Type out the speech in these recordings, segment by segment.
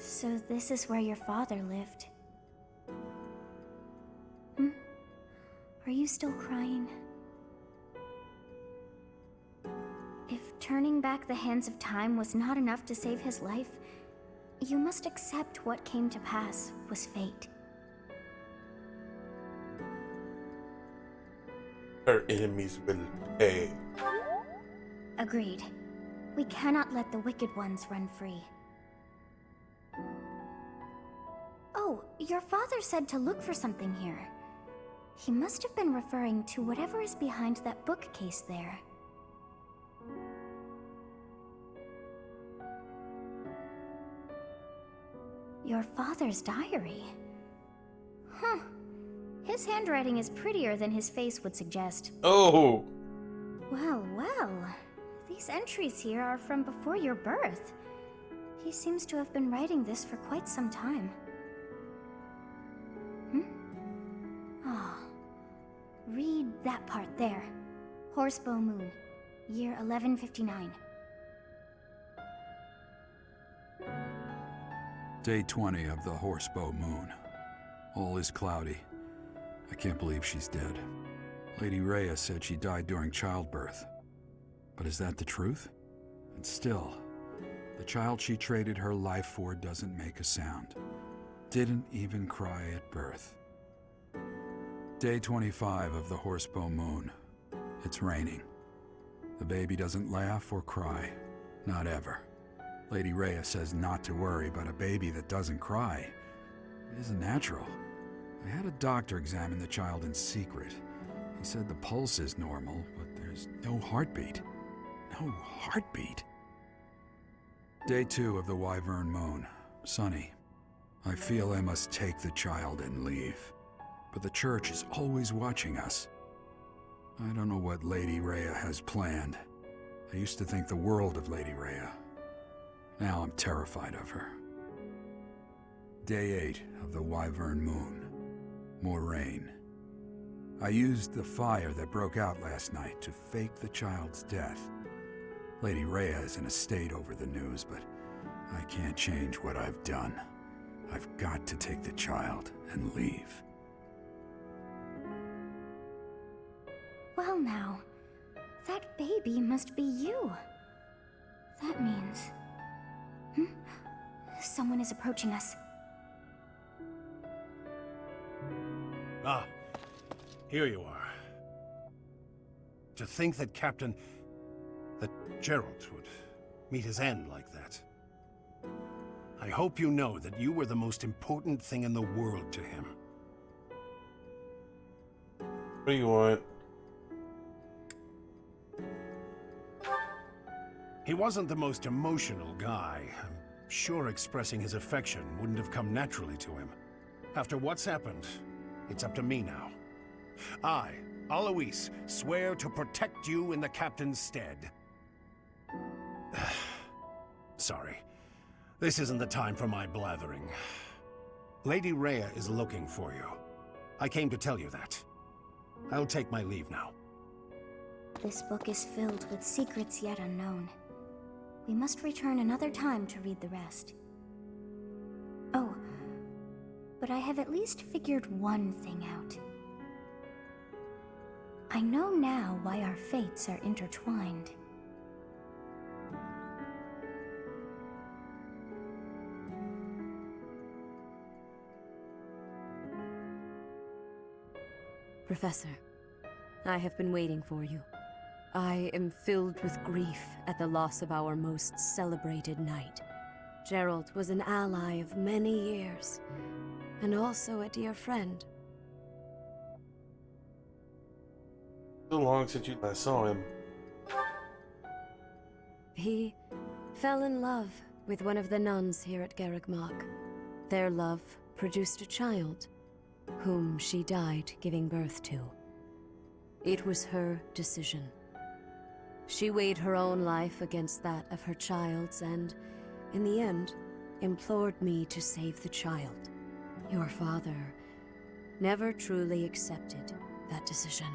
So this is where your father lived. Are you still crying? If turning back the hands of time was not enough to save his life, you must accept what came to pass was fate. Her enemies will pay. Agreed. We cannot let the wicked ones run free. Oh, your father said to look for something here. He must have been referring to whatever is behind that bookcase there. Your father's diary? Huh. His handwriting is prettier than his face would suggest. Oh! Well, well. These entries here are from before your birth. He seems to have been writing this for quite some time. Read that part there. Horsebow Moon, year 1159. Day 20 of the Horsebow Moon. All is cloudy. I can't believe she's dead. Lady Rhea said she died during childbirth. But is that the truth? And still, the child she traded her life for doesn't make a sound. Didn't even cry at birth. Day 25 of the Horsebow Moon. It's raining. The baby doesn't laugh or cry. Not ever. Lady Rhea says not to worry about a baby that doesn't cry. It isn't natural. I had a doctor examine the child in secret. He said the pulse is normal, but there's no heartbeat. No heartbeat. Day 2 of the Wyvern Moon. Sunny. I feel I must take the child and leave. But the church is always watching us. I don't know what Lady Rhea has planned. I used to think the world of Lady Rhea. Now I'm terrified of her. Day 8 of the Wyvern Moon. More rain. I used the fire that broke out last night to fake the child's death. Lady Rhea is in a state over the news, but I can't change what I've done. I've got to take the child and leave. Well now, that baby must be you. That means... Someone is approaching us. Ah, here you are. To think that that Gerald would meet his end like that. I hope you know that you were the most important thing in the world to him. What do you want? He wasn't the most emotional guy. I'm sure expressing his affection wouldn't have come naturally to him. After what's happened, it's up to me now. I, Alois, swear to protect you in the captain's stead. Sorry. This isn't the time for my blathering. Lady Rhea is looking for you. I came to tell you that. I'll take my leave now. This book is filled with secrets yet unknown. We must return another time to read the rest. Oh, but I have at least figured one thing out. I know now why our fates are intertwined. Professor, I have been waiting for you. I am filled with grief at the loss of our most celebrated knight. Gerald was an ally of many years, and also a dear friend. So long since you last saw him. He fell in love with one of the nuns here at Garreg-Mach. Their love produced a child, whom she died giving birth to. It was her decision. She weighed her own life against that of her child's and, in the end, implored me to save the child. Your father never truly accepted that decision.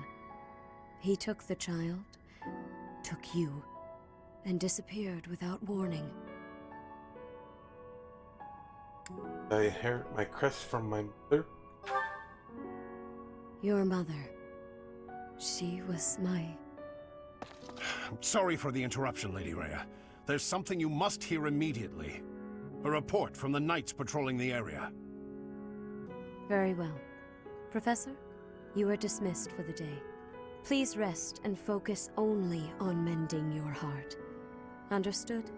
He took the child, took you, and disappeared without warning. I inherit my crest from my mother. Your mother. She was my... I'm sorry for the interruption, Lady Rhea. There's something you must hear immediately. A report from the knights patrolling the area. Very well. Professor, you are dismissed for the day. Please rest and focus only on mending your heart. Understood?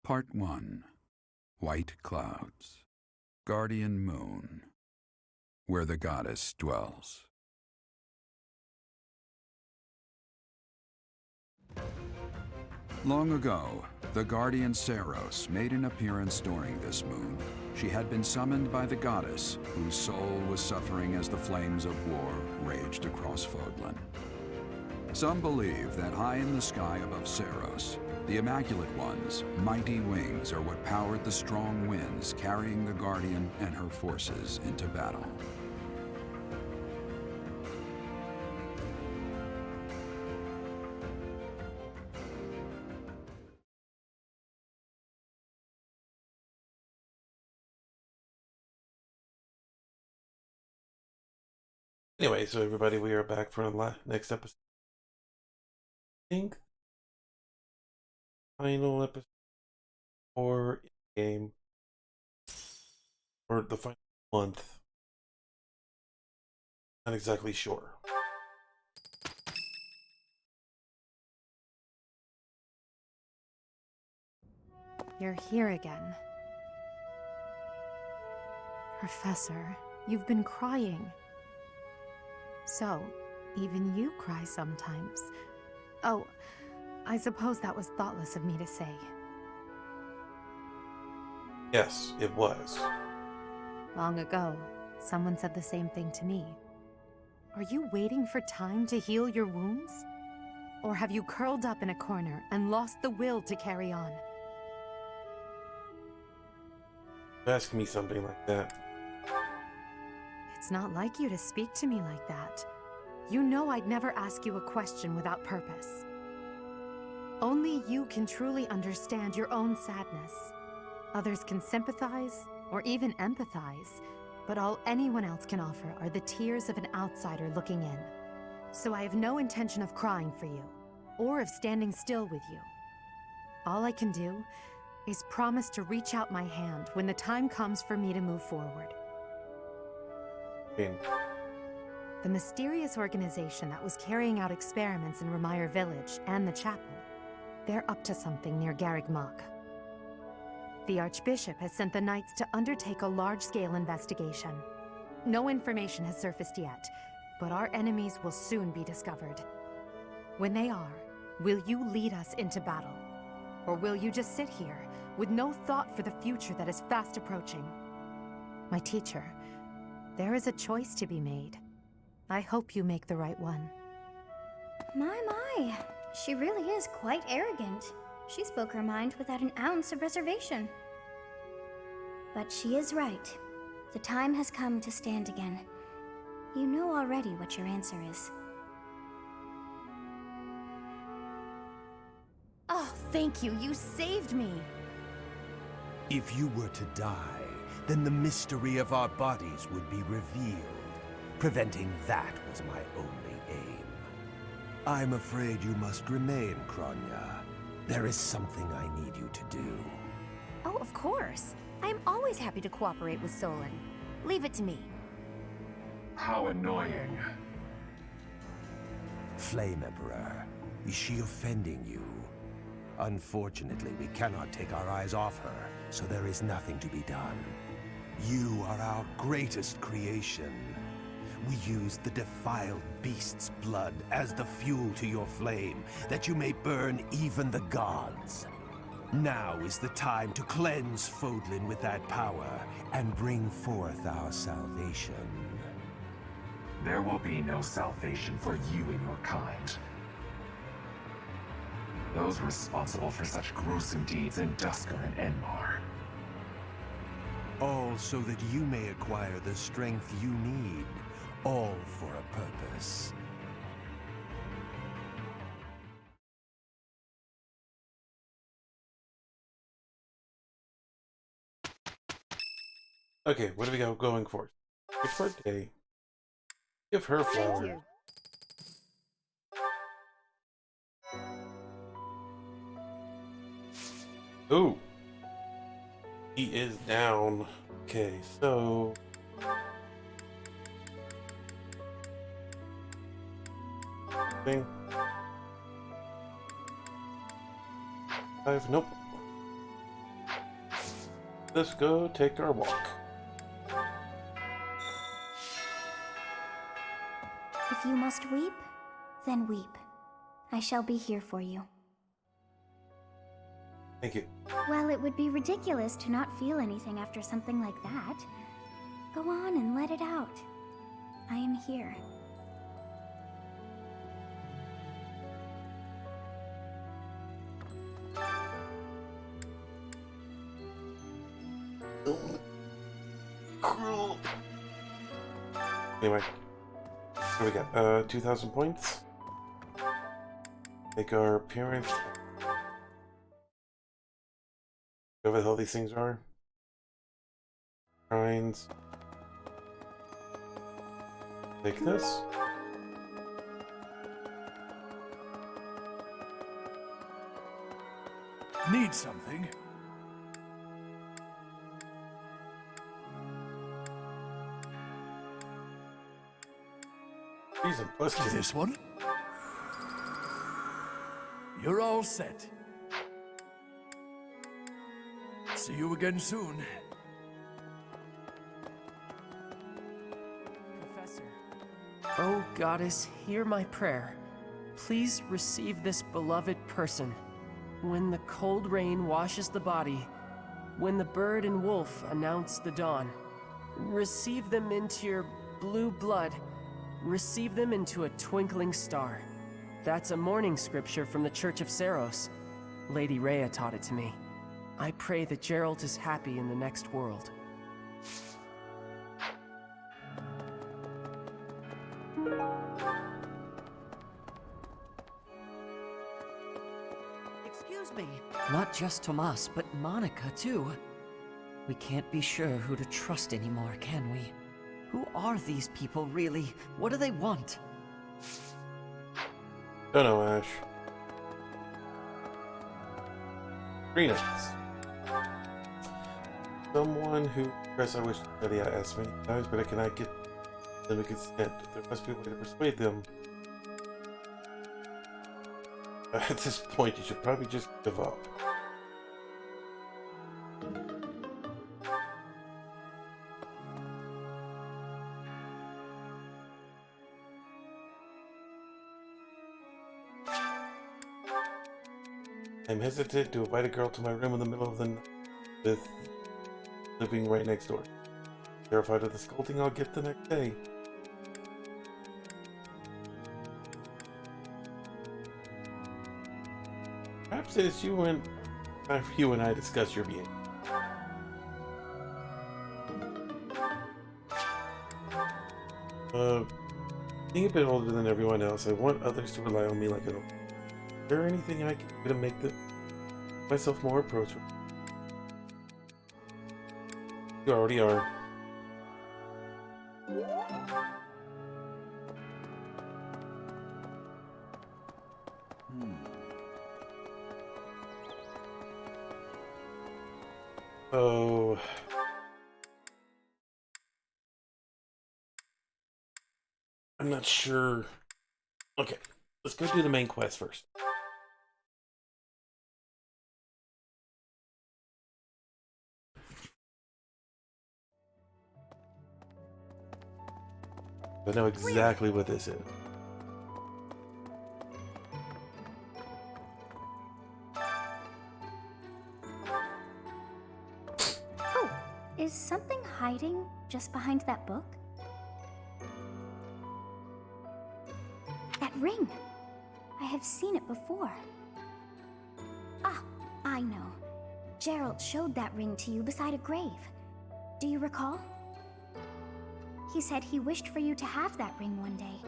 Part 1. White Clouds. Guardian Moon. Where the goddess dwells. Long ago, the guardian Seros made an appearance during this moon. She had been summoned by the goddess, whose soul was suffering as the flames of war raged across Fodlan. Some believe that high in the sky above Seros, the Immaculate One's mighty wings are what powered the strong winds carrying the Guardian and her forces into battle. Anyway, so everybody, we are back for the next episode. I think final episode or game or the final month. Not exactly sure. You're here again. Professor, you've been crying. So, even you cry sometimes. Oh, I suppose that was thoughtless of me to say. Yes, it was. Long ago, someone said the same thing to me. Are you waiting for time to heal your wounds? Or have you curled up in a corner and lost the will to carry on? Ask me something like that. It's not like you to speak to me like that. You know I'd never ask you a question without purpose. Only you can truly understand your own sadness. Others can sympathize, or even empathize, but all anyone else can offer are the tears of an outsider looking in. So I have no intention of crying for you, or of standing still with you. All I can do is promise to reach out my hand when the time comes for me to move forward. The mysterious organization that was carrying out experiments in Remire Village and the chapel, they're up to something near Garreg Mach. The Archbishop has sent the Knights to undertake a large-scale investigation. No information has surfaced yet, but our enemies will soon be discovered. When they are, will you lead us into battle? Or will you just sit here, with no thought for the future that is fast approaching? My teacher, there is a choice to be made. I hope you make the right one. My. She really is quite arrogant. She spoke her mind without an ounce of reservation. But she is right. The time has come to stand again. You know already what your answer is. Oh, thank you. You saved me. If you were to die, then the mystery of our bodies would be revealed. Preventing that was my only aim. I'm afraid you must remain, Kronya. There is something I need you to do. Oh, of course. I'm always happy to cooperate with Solon. Leave it to me. How annoying. Flame Emperor, is she offending you? Unfortunately, we cannot take our eyes off her, so there is nothing to be done. You are our greatest creation. We use the defiled beast's blood as the fuel to your flame, that you may burn even the gods. Now is the time to cleanse Fodlan with that power and bring forth our salvation. There will be no salvation for you and your kind. those responsible for such gruesome deeds in Dusker and Enmar. All so that you may acquire the strength you need. All for a purpose. Okay, what do we got going for? It's birthday. Give her flowers. you. Ooh. He is down. Okay, so... Thing. 5, nope. Let's go take our walk. If you must weep, then weep. I shall be here for you. Thank you. Well, it would be ridiculous to not feel anything after something like that. Go on and let it out. I am here. Anyway, what do we got? 2,000 points. Make our appearance. Whatever the hell these things are. Shrines. Take this. Need something? Reason, let's get This one? You're all set. See you again soon. Professor. Oh, Goddess, hear my prayer. Please receive this beloved person. When the cold rain washes the body, when the bird and wolf announce the dawn, receive them into your blue blood. Receive them into a twinkling star. That's a mourning scripture from the Church of Saros. Lady Rhea taught it to me. I pray that Geralt is happy in the next world. Excuse me. Not just Tomas, but Monica, too. We can't be sure who to trust anymore, can we? Who are these people, really? What do they want? Don't know, Ash. 3 nights. Someone who... Chris, I wish that he had asked many times, but I cannot get them to consent. There must be a way to persuade them. At this point, you should probably just give up. I'm hesitant to invite a girl to my room in the middle of the night with living right next door. Terrified of the scolding I'll get the next day. Perhaps it is you and I discuss your behavior. Being a bit older than everyone else, I want others to rely on me like an old. Is there anything I can do to make myself more approachable? You already are. Oh. I'm not sure. Okay, let's go do the main quest first. I know exactly what this is. Oh, is something hiding just behind that book? That ring! I have seen it before. Gerald showed that ring to you beside a grave. Do you recall? He said he wished for you to have that ring one day.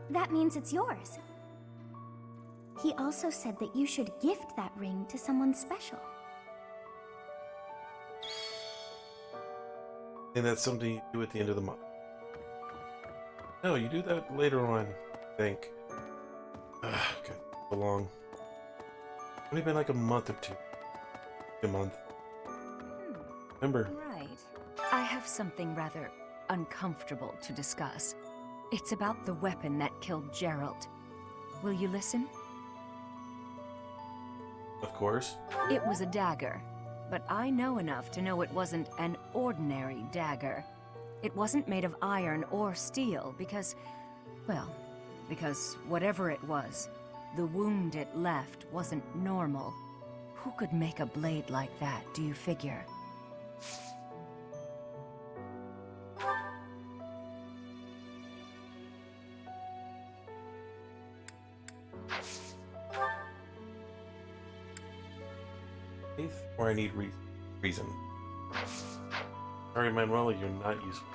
That means it's yours. He also said that you should gift that ring to someone special. And that's something you do at the end of the month. No, you do that later on, I think. God, so long. Only been like a month or two. A month. Remember? Right. I have something rather uncomfortable to discuss. It's about the weapon that killed Gerald. Will you listen? Of course. It was a dagger, but I know enough to know it wasn't an ordinary dagger. It wasn't made of iron or steel because, well, because whatever it was, the wound it left wasn't normal. Who could make a blade like that, do you figure? Faith, or I need reason. Sorry, Manuela, you're not useful.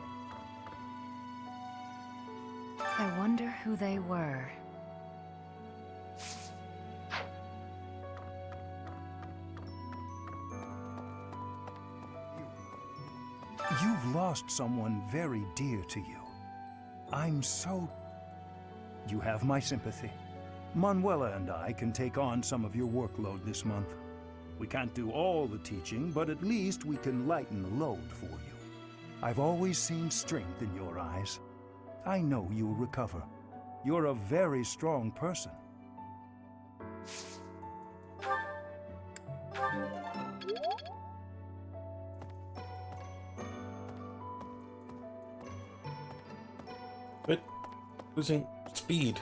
I wonder who they were. You've lost someone very dear to you. I'm so... You have my sympathy. Manuela and I can take on some of your workload this month. We can't do all the teaching, but at least we can lighten the load for you. I've always seen strength in your eyes. I know you'll recover. You're a very strong person. But losing speed.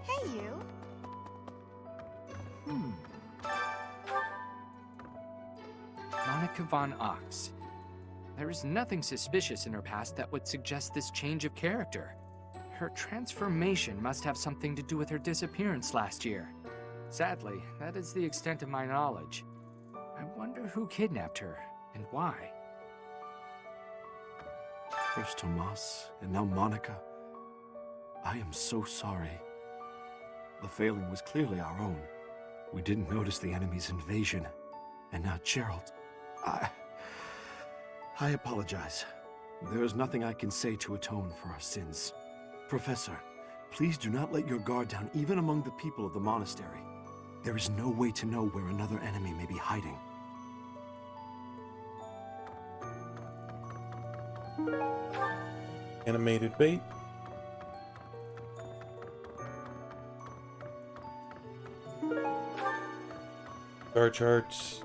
Hey, you. Monica von Ox. There is nothing suspicious in her past that would suggest this change of character. Her transformation must have something to do with her disappearance last year. Sadly, that is the extent of my knowledge. I wonder who kidnapped her, and why. First Tomas, and now Monica. I am so sorry. The failing was clearly our own. We didn't notice the enemy's invasion. And now Gerald. I apologize. There is nothing I can say to atone for our sins. Professor, please do not let your guard down even among the people of the monastery. There is no way to know where another enemy may be hiding. Animated bait. Star charts.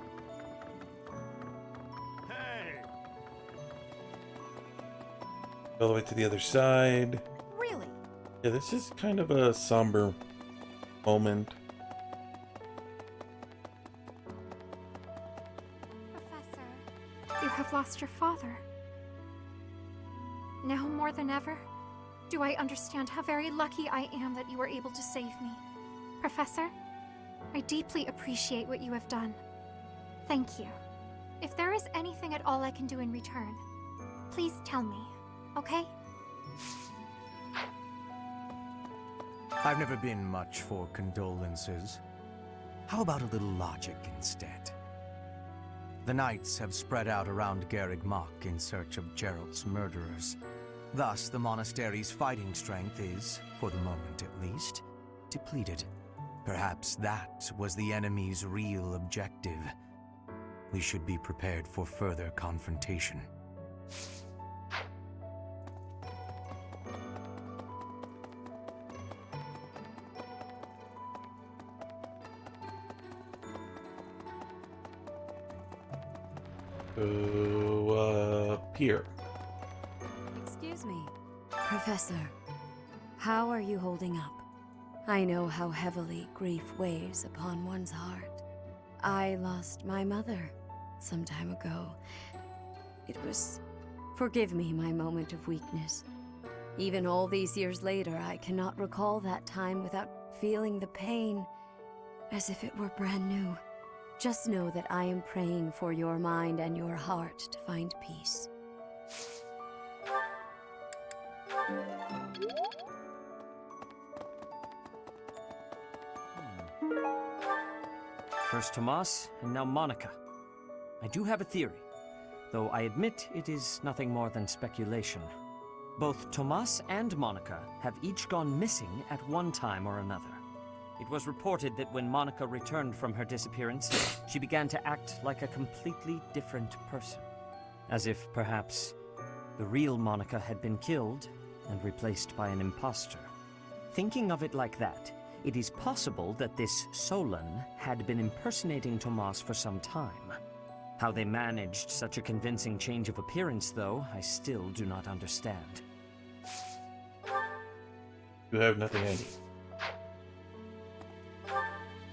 Hey! All the way to the other side. Really? Yeah, this is kind of a somber moment. Professor, you have lost your father. Now more than ever, do I understand how very lucky I am that you were able to save me. Professor, I deeply appreciate what you have done. Thank you. If there is anything at all I can do in return, please tell me, okay? I've never been much for condolences. How about a little logic instead? The knights have spread out around Garreg Mach in search of Gerald's murderers. Thus, the monastery's fighting strength is, for the moment at least, depleted. Perhaps that was the enemy's real objective. We should be prepared for further confrontation. Here. Excuse me. Professor, how are you holding up? I know how heavily grief weighs upon one's heart. I lost my mother some time ago. It was... Forgive me my moment of weakness. Even all these years later, I cannot recall that time without feeling the pain as if it were brand new. Just know that I am praying for your mind and your heart to find peace. First Tomas, and now Monica. I do have a theory, though I admit it is nothing more than speculation. Both Tomas and Monica have each gone missing at one time or another. It was reported that when Monica returned from her disappearance, she began to act like a completely different person. As if, perhaps, the real Monica had been killed and replaced by an imposter. Thinking of it like that, it is possible that this Solon had been impersonating Tomas for some time. How they managed such a convincing change of appearance, though, I still do not understand. You have nothing I need.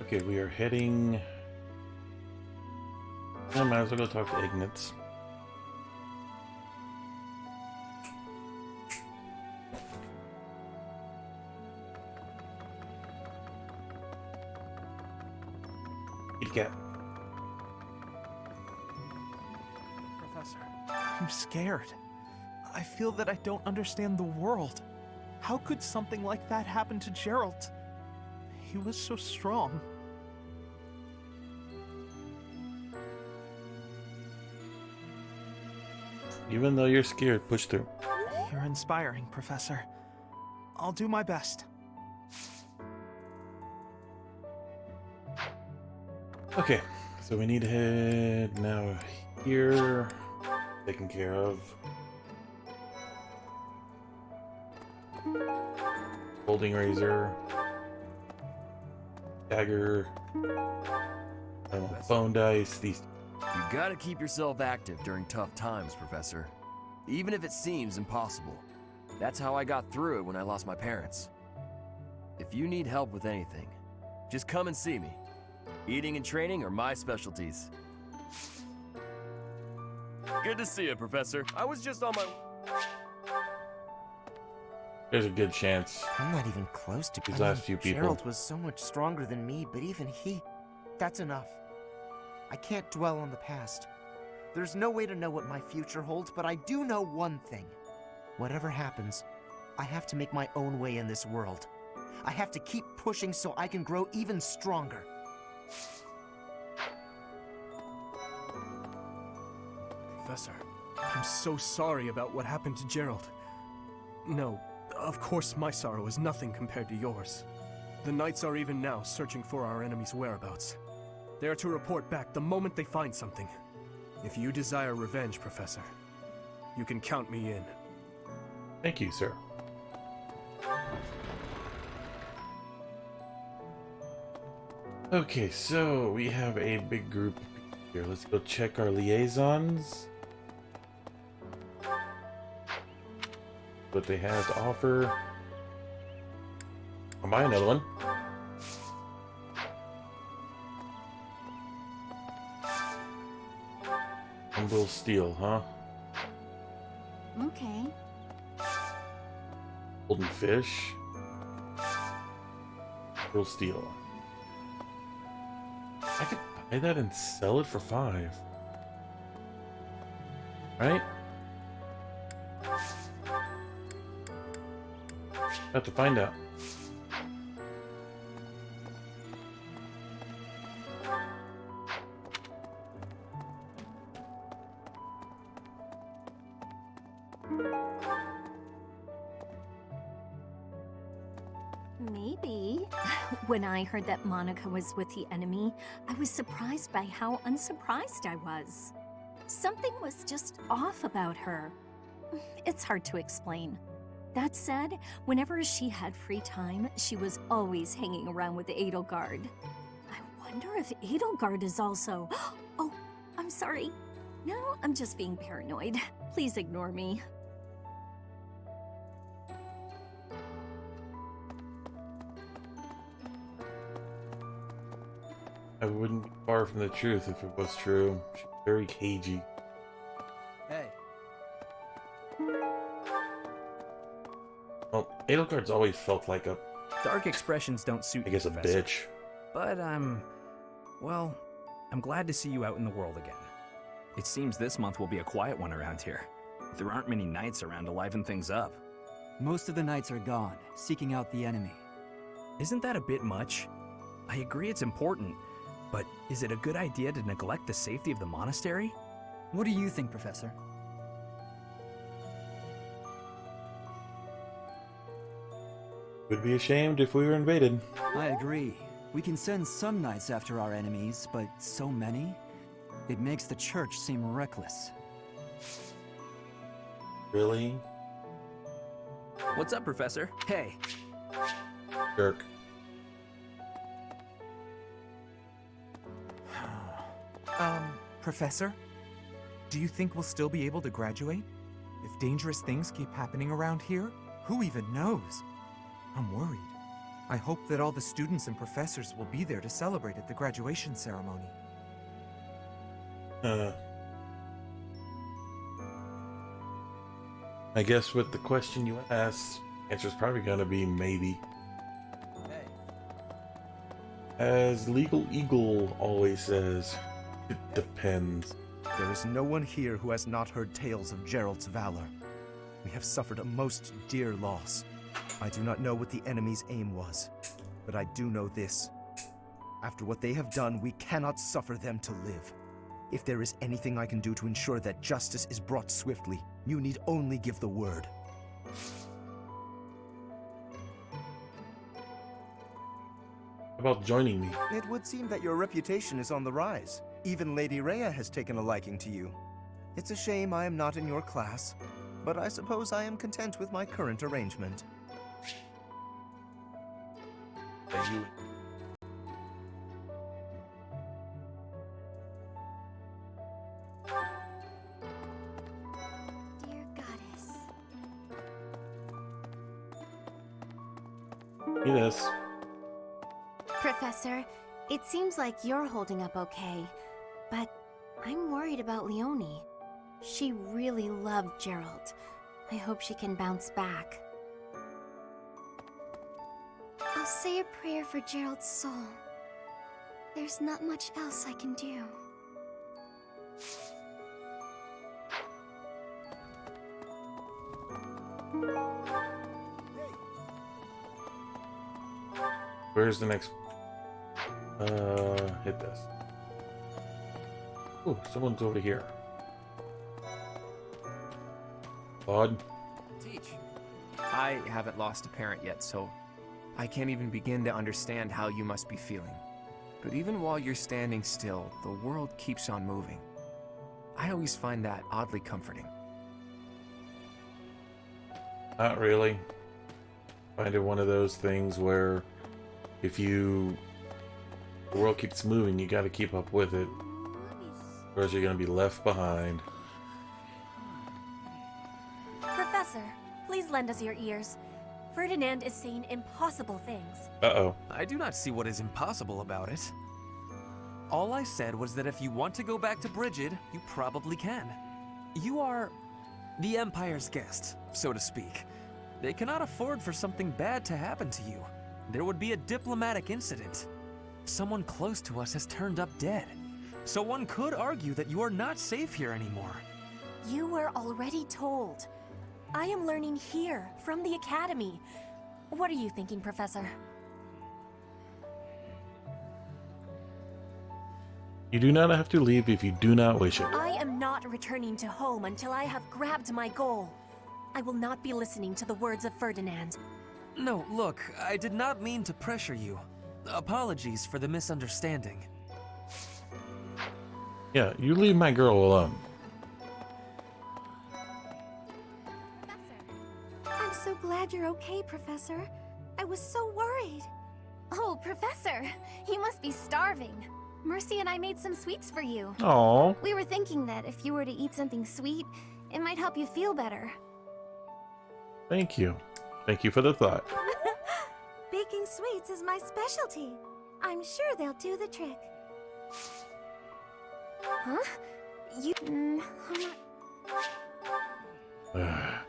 Okay, we are heading... I might as well go talk to Ignatz. Kitty cat. Professor, I'm scared. I feel that I don't understand the world. How could something like that happen to Geralt? He was so strong. Even though you're scared, push through. You're inspiring, Professor. I'll do my best. Okay, so we need to head now here. Taken care of. Holding razor. Dagger. Bone dice. These. You gotta keep yourself active during tough times, Professor. Even if it seems impossible. That's how I got through it when I lost my parents. If you need help with anything, just come and see me. Eating and training are my specialties. Good to see you, Professor. I was just on my... There's a good chance. I'm not even close to... These last few people. Geralt was so much stronger than me, but even he... That's enough. I can't dwell on the past. There's no way to know what my future holds, but I do know one thing. Whatever happens, I have to make my own way in this world. I have to keep pushing so I can grow even stronger. Professor, I'm so sorry about what happened to Geralt. No, of course my sorrow is nothing compared to yours. The Knights are even now searching for our enemy's whereabouts. They are to report back the moment they find something. If you desire revenge, Professor, you can count me in. Thank you, sir. Okay, so we have a big group here. Let's go check our liaisons. What they have to offer. I'll buy another one. Humble steel, huh? Okay. Golden fish. Pearl steel. I could buy that and sell it for 5. Right? Have to find out. Maybe. When I heard that Monica was with the enemy, I was surprised by how unsurprised I was. Something was just off about her. It's hard to explain. That said, whenever she had free time, she was always hanging around with Edelgard. I wonder if Edelgard is also... Oh, I'm sorry. No, I'm just being paranoid. Please ignore me. I wouldn't be far from the truth if it was true. She's very cagey. Hey. Edelgard's always felt like a... Dark expressions don't suit I guess you, a Professor. bitch. But well, I'm glad to see you out in the world again. It seems this month will be a quiet one around here. There aren't many knights around to liven things up. Most of the knights are gone, seeking out the enemy. Isn't that a bit much? I agree it's important, but is it a good idea to neglect the safety of the monastery? What do you think, Professor? Would be ashamed if we were invaded. I agree. We can send some knights after our enemies, but so many? It makes the church seem reckless. Really? What's up, Professor? Hey. Jerk. Professor? Do you think we'll still be able to graduate? If dangerous things keep happening around here, who even knows? I'm worried. I hope that all the students and professors will be there to celebrate at the graduation ceremony. I guess with the question you asked, answer's probably gonna be maybe. As Legal Eagle always says, it depends. There is no one here who has not heard tales of Gerald's valor. We have suffered a most dear loss. I do not know what the enemy's aim was, but I do know this. After what they have done, we cannot suffer them to live. If there is anything I can do to ensure that justice is brought swiftly, you need only give the word. How about joining me? It would seem that your reputation is on the rise. Even Lady Rhea has taken a liking to you. It's a shame I am not in your class, but I suppose I am content with my current arrangement. Dear Goddess. Yes. Professor, it seems like you're holding up okay, but I'm worried about Leonie. She really loved Gerald. I hope she can bounce back. I'll say a prayer for Gerald's soul. There's not much else I can do. Where's the next? Hit this. Oh, someone's over here. Claude? Teach. I haven't lost a parent yet, so I can't even begin to understand how you must be feeling. But even while you're standing still, the world keeps on moving. I always find that oddly comforting. Not really. I find it one of those things where if the world keeps moving, you gotta keep up with it, or else you're gonna be left behind. Professor, please lend us your ears. Ferdinand is saying impossible things. Uh-oh. I do not see what is impossible about it. All I said was that if you want to go back to Brigid, you probably can. You are the Empire's guest, so to speak. They cannot afford for something bad to happen to you. There would be a diplomatic incident. Someone close to us has turned up dead. So one could argue that you are not safe here anymore. You were already told. I am learning here, from the Academy. What are you thinking, Professor? You do not have to leave if you do not wish it. I am not returning to home until I have grabbed my goal. I will not be listening to the words of Ferdinand. No, look, I did not mean to pressure you. Apologies for the misunderstanding. Yeah, you leave my girl alone. I'm so glad you're okay, Professor. I was so worried. Oh, Professor, you must be starving. Mercy and I made some sweets for you. Aw. We were thinking that if you were to eat something sweet, it might help you feel better. Thank you. Thank you for the thought. Baking sweets is my specialty. I'm sure they'll do the trick. Huh? You... I'm not...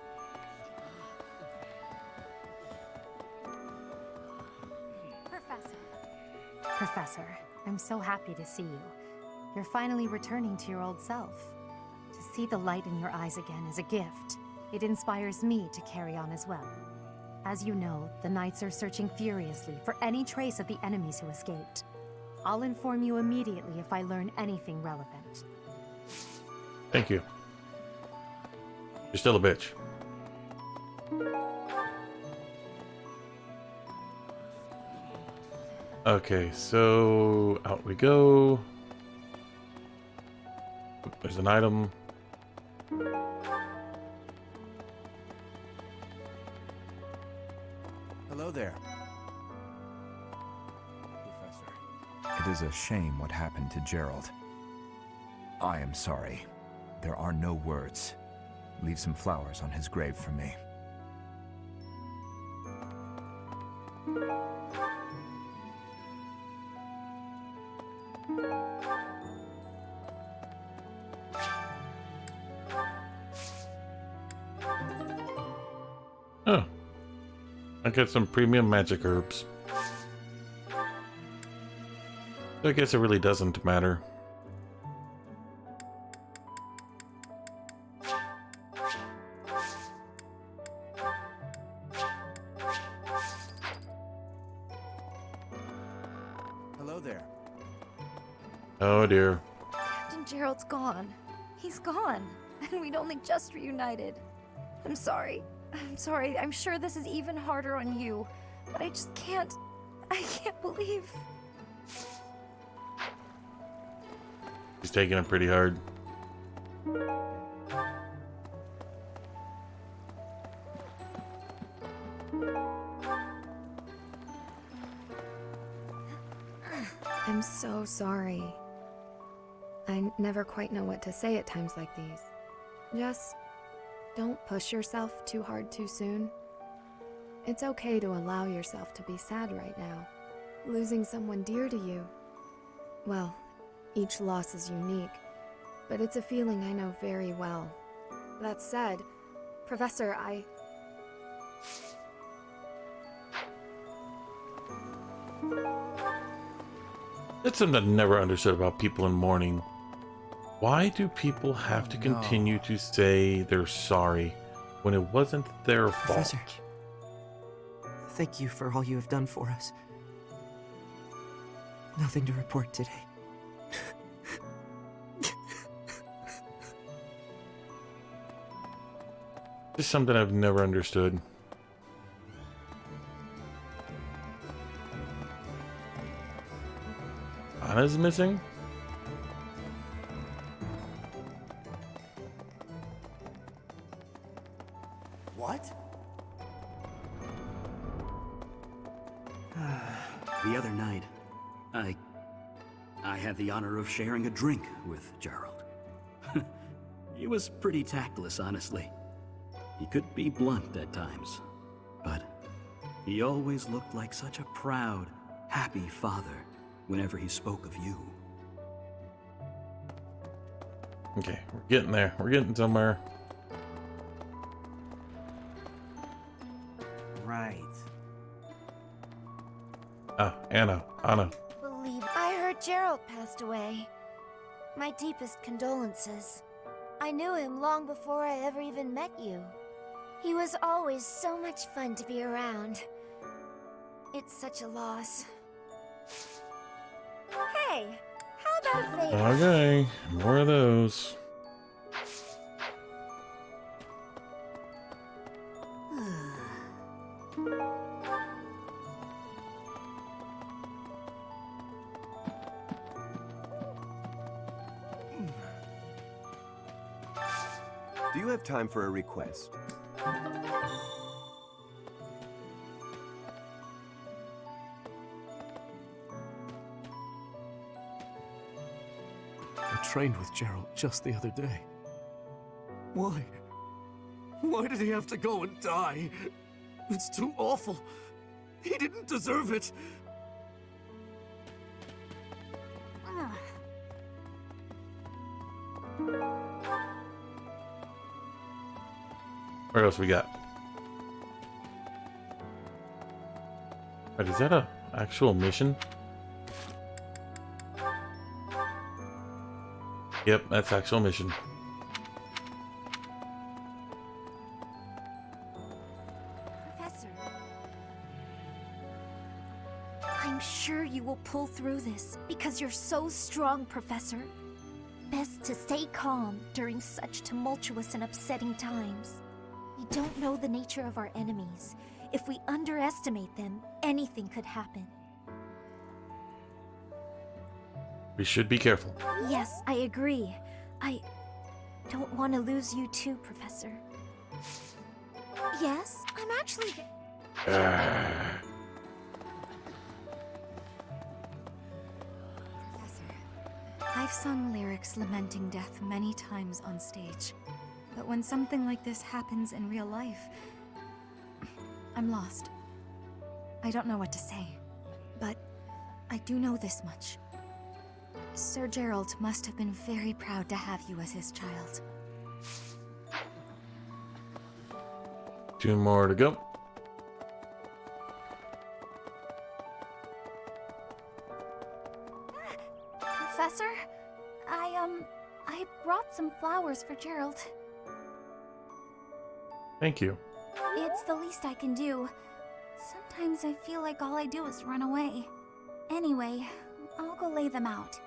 Professor, I'm so happy to see you. You're finally returning to your old self. To see the light in your eyes again is a gift. It inspires me to carry on as well. As you know, the Knights are searching furiously for any trace of the enemies who escaped. I'll inform you immediately if I learn anything relevant. Thank you. You're still a bitch. Okay, so out we go. There's an item. Hello there. It is a shame what happened to Gerald. I am sorry. There are no words. Leave some flowers on his grave for me. Oh. I get some premium magic herbs. I guess it really doesn't matter. Hello there. Oh dear. Captain Gerald's gone. He's gone. And we'd only just reunited. I'm sorry. I'm sorry. I'm sure this is even harder on you. But I just can't. I can't believe. He's taking it pretty hard. I'm so sorry. I never quite know what to say at times like these. Just don't push yourself too hard too soon. It's okay to allow yourself to be sad right now. Losing someone dear to you. Well, each loss is unique, but it's a feeling I know very well. That said, Professor, That's something I've never understood about people in mourning. Why do people have to continue to say they're sorry when it wasn't their fault? Professor, thank you for all you have done for us. Nothing to report today. Just something I've never understood. Anna's missing? What? The other night, I had the honor of sharing a drink with Gerald. He was pretty tactless, honestly. He could be blunt at times, but he always looked like such a proud, happy father whenever he spoke of you. Okay, we're getting there. We're getting somewhere. Right. Ah, Anna. Believe I heard Gerald passed away. My deepest condolences. I knew him long before I ever even met you. He was always so much fun to be around. It's such a loss. Hey, how about a favor? Okay, more of those. Do you have time for a request? I trained with Gerald just the other day. Why? Why did he have to go and die? It's too awful. He didn't deserve it. What else we got? Wait, is that a actual mission? Yep, that's actual mission. Professor. I'm sure you will pull through this because you're so strong, Professor. Best to stay calm during such tumultuous and upsetting times. You don't know the nature of our enemies. If we underestimate them, anything could happen. We should be careful. Yes, I agree. I don't want to lose you too, Professor. Yes, I'm actually... I've sung lyrics lamenting death many times on stage. But when something like this happens in real life, I'm lost. I don't know what to say. But I do know this much. Sir Gerald must have been very proud to have you as his child. 2 more to go. Professor, I brought some flowers for Gerald. Thank you. It's the least I can do. Sometimes I feel like all I do is run away. Anyway, I'll go lay them out.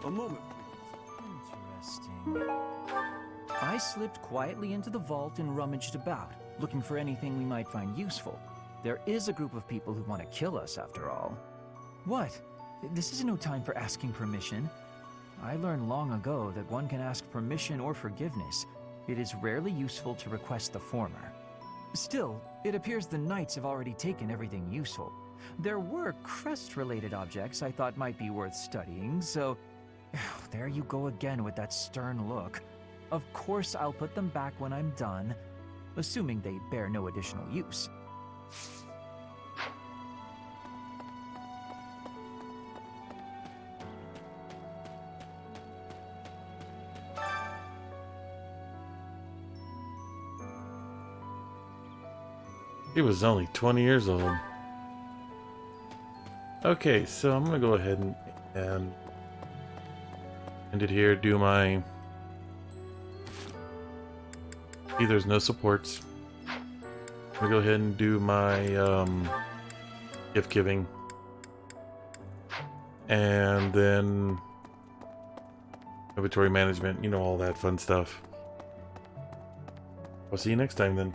A moment. Interesting. I slipped quietly into the vault and rummaged about, looking for anything we might find useful. There is a group of people who want to kill us, after all. What? This is no time for asking permission. I learned long ago that one can ask permission or forgiveness. It is rarely useful to request the former. Still, it appears the knights have already taken everything useful. There were crest-related objects I thought might be worth studying, so... There you go again with that stern look. Of course I'll put them back when I'm done, assuming they bear no additional use. He was only 20 years old. Okay, so I'm gonna go ahead and end it here. Do my... See, there's no supports. I'm gonna go ahead and do my gift giving, and then inventory management. You know, all that fun stuff. I'll see you next time then.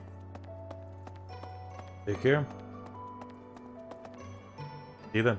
Take care. See you then.